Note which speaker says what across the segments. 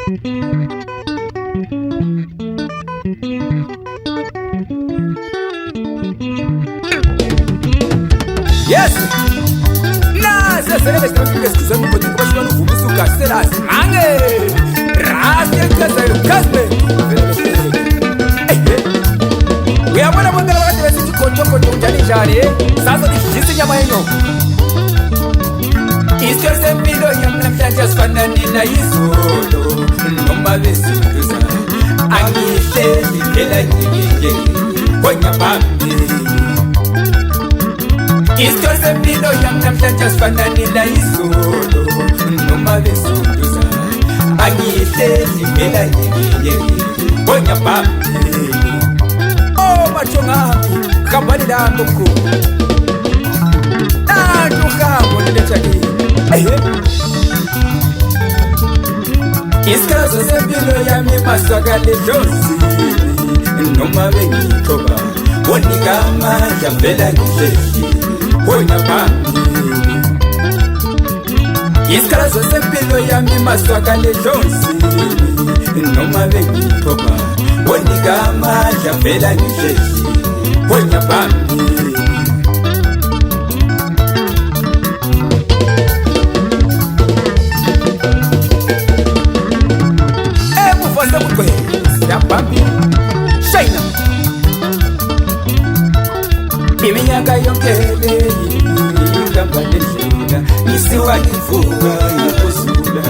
Speaker 1: Yes. Nasa sele stafika skuzani kwa kwa shwanu vumisu kaselas. Ange. Raste kaza kasbe. We are one of the ones who control Jani. Sasa ni nyama yenu. Isto sempilo yamna just fanani na isolo. Noma besikuza. Angise nikela nyingi. Wanya pambi. Isto sempilo yamna just fanani na isolo. Noma besikuza. Angise nikela nyingi. Wanya pambi. Machonga kambani danguku Nandu kambo nilechagi Iskazo zembilo ya mimaswaga lejosi Noma wengi toba Wonikama jambela nisheshi Wonya pambi Iskazo zembilo ya mimaswaga lejosi Noma wengi toba Wonikama jambela nisheshi Wonya pambi Mufasa mukwe ya pambi Shaina Iminyaka yonkele Yikambadeshina Nisiwa kifuga Yukusula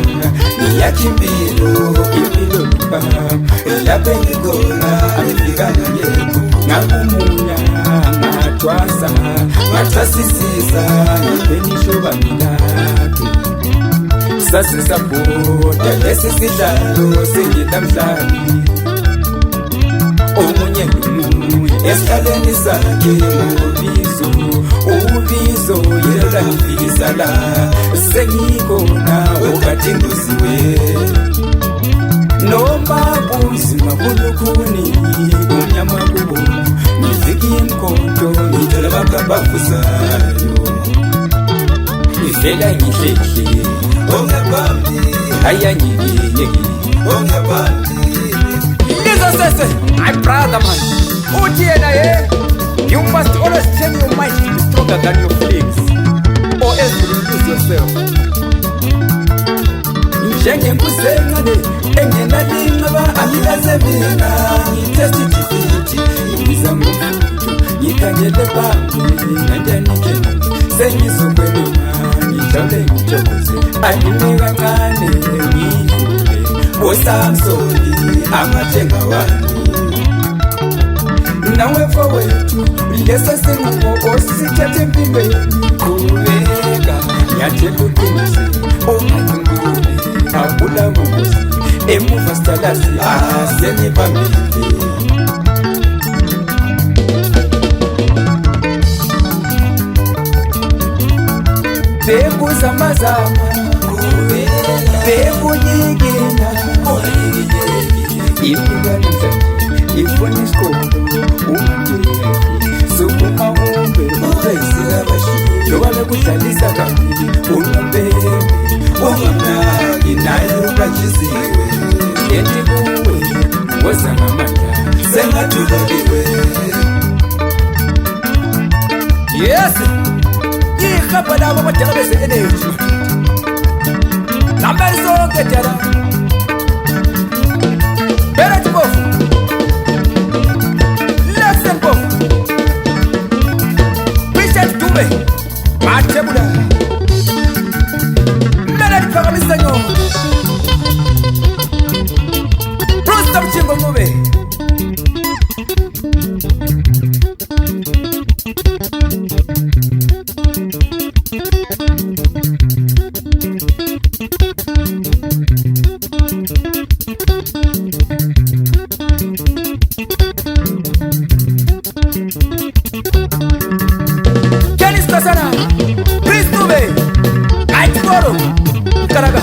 Speaker 1: Niyakimbilo Kimilo lupa Lapenigona Alifigana yeku Ngakumunya Ngatwasa Ngatasisisa Nipenishoba milaki Sasi sapoda Lesi sidalo Sengita mshani Omunye lumu Eskaleni sake Ubizo Yela nifisala Sengikona Ukatingusiwe Noma buzima kulukuni Umnyama kubu Nifiki mkonto Nitala bakabafusayo Nifela nifeki Onga pambi Haya nyigi Onga pambi Nizo sese My brother man Utiena ye You must always tell your mind to be stronger than your feelings Or else you will lose yourself Njenge kusengane Engena lingaba Amilaze vina Nitesti tifiti Ibiza mfujo Nikangele pambi Nende nikeni Senyiso kwenuma Nitale nichokoze Animega ngane Nihule Osamsoni Amatenga wani Nawefa wetu Lesa sengumo Ositete mpimbe Kuwega Nyate kutunzi Omanyungule Abula muguzi Emufa stalasi Asenye pamili Bebu zamazama Bebu nyigina Ipuga nitani Ifoni skondo Umandiri Sukuma umbe Uzaisila bashi Yobale kutalisa kambi Unambebe Umamna Inayo bachiziwe Yeti buwe Wasa mamanya Senga tulodiwe Yes Yikhabala Wabatela bese energy Nambezo ketela Berat bofu Left bofu Preset tube Matebula Melody Pagamisanyo Prosta mchingo ngube Sana, please move it. I tomorrow, Karaga.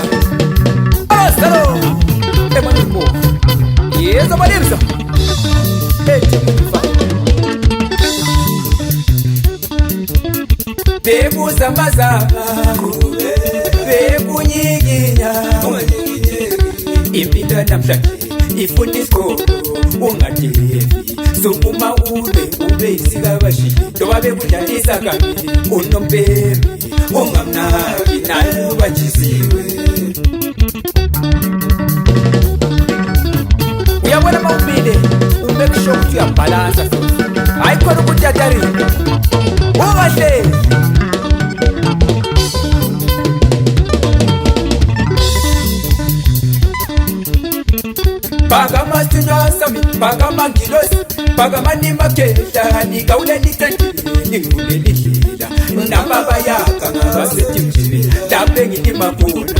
Speaker 1: Hello, Emmanuel. Yes, I'm a little. Bebu samaza, bebu nyiginya, impilo namhlanje ifuna isikolo ungadevi sukuma ube isikabashile ndoba bekudlalisa kabi unompembe ungamnaki naye ubajisiwe uyabona mawumile umake sure ukuthi uyabhalansa hayi khona ukuthi yatarika ungahlezi Pagama sinyasami, pagama ngilosi, pagama nimakela, nikaule nikandile, nikule nihila, nababa yaka ngabaseti mjibi, labengi nimakuna.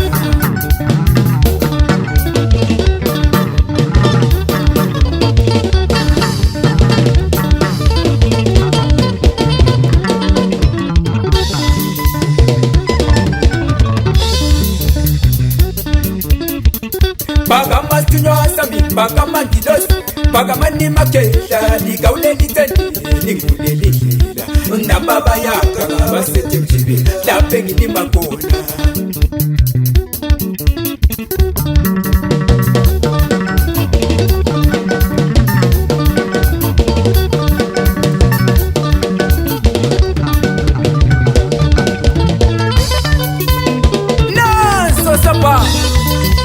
Speaker 1: Pagama sinyasami, pagama ngilosi, pagama nimakela, nikaule nikandile, nikule nihila, nababa yaka ngabaseti mjibi, labengi nimakuna.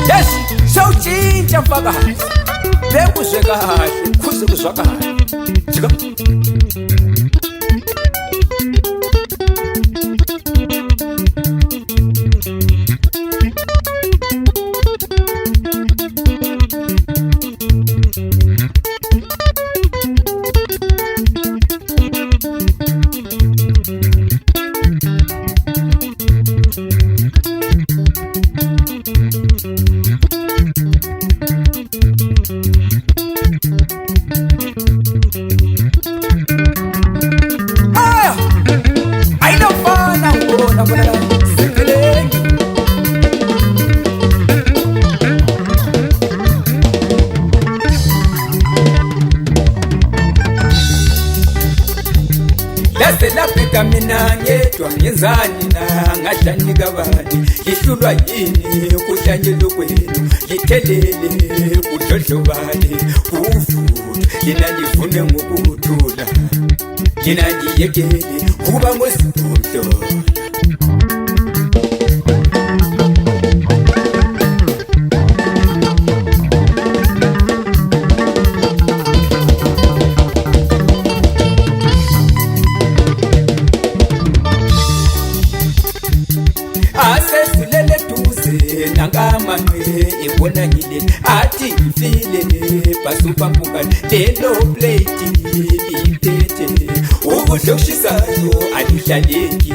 Speaker 1: Yes, shawutshintsha mfakazi bekuzwe kahle kuze kuzwakale jika Lapika mina ngedwa ngenzani na ngadlani kabani lihlulwa yini kuhlanyelwa kwenu lithelele kudlodlobane ufuthi lina livune ngokuthula lina ngiyekele kuba ngosibhodlo asesulele duze nangamanqe ebona ngile athi ngifile basupampuka lelo plate liphethe ukudla okushisayo alihlaleki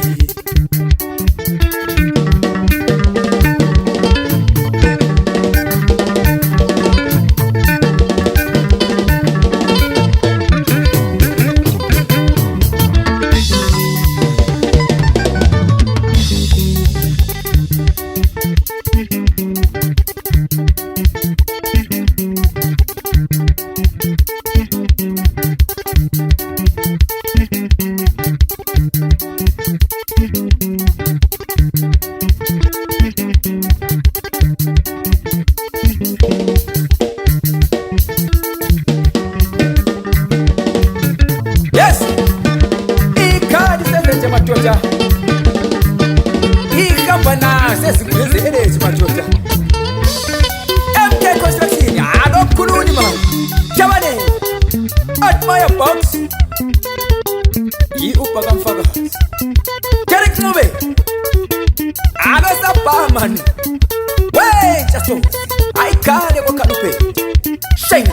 Speaker 1: madoda ikambana sezigwezele madoda MK Construction alokhuluni mama jabane admire box yiupaka mfakazi Derek Ncube abesabhaman we jaso ayikhale kokhalupe shine